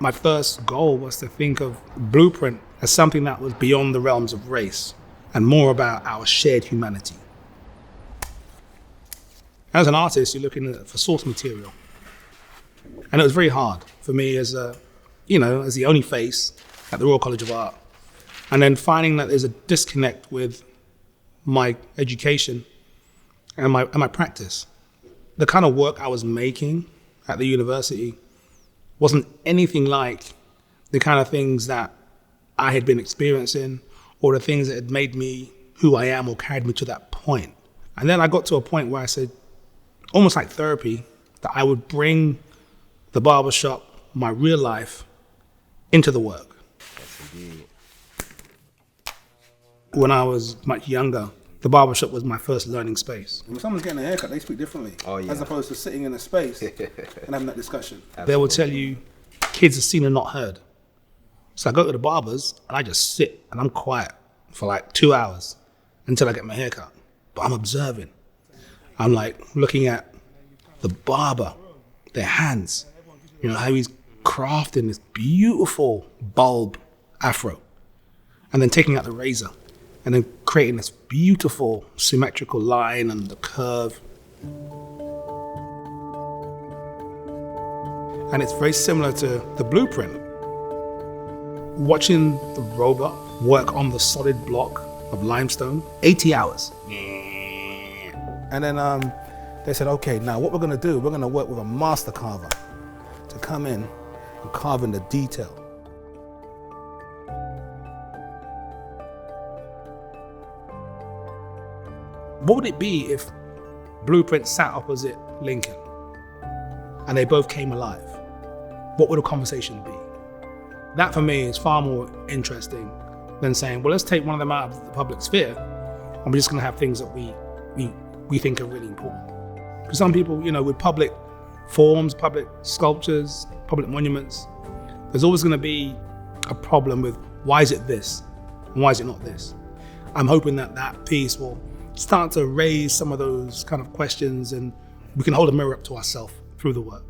My first goal was to think of Blueprint as something that was beyond the realms of race and more about our shared humanity. As an artist, you're looking for source material. And it was very hard for me as the only face at the Royal College of Art. And then finding that there's a disconnect with my education and my practice. The kind of work I was making at the university wasn't anything like the kind of things that I had been experiencing or the things that had made me who I am or carried me to that point. And then I got to a point where I said, almost like therapy, that I would bring the barbershop, my real life, into the work. Yes, indeed. When I was much younger, the barbershop was my first learning space. When someone's getting a haircut, they speak differently, as opposed to sitting in a space and having that discussion. Absolutely. They will tell you, kids are seen and not heard. So I go to the barbers and I just sit and I'm quiet for like 2 hours until I get my haircut. But I'm observing. I'm like looking at the barber, their hands, how he's crafting this beautiful bulb afro and then taking out the razor and then creating this beautiful symmetrical line and the curve. And it's very similar to the Blueprint. Watching the robot work on the solid block of limestone, 80 hours. And then they said, okay, now what we're gonna do, we're gonna work with a master carver to come in and carve in the detail. What would it be if Blueprint sat opposite Lincoln and they both came alive? What would a conversation be? That for me is far more interesting than saying, well, let's take one of them out of the public sphere and we're just gonna have things that we think are really important. For some people, with public forms, public sculptures, public monuments, there's always gonna be a problem with why is it this and why is it not this? I'm hoping that piece will start to raise some of those kind of questions and we can hold a mirror up to ourselves through the work.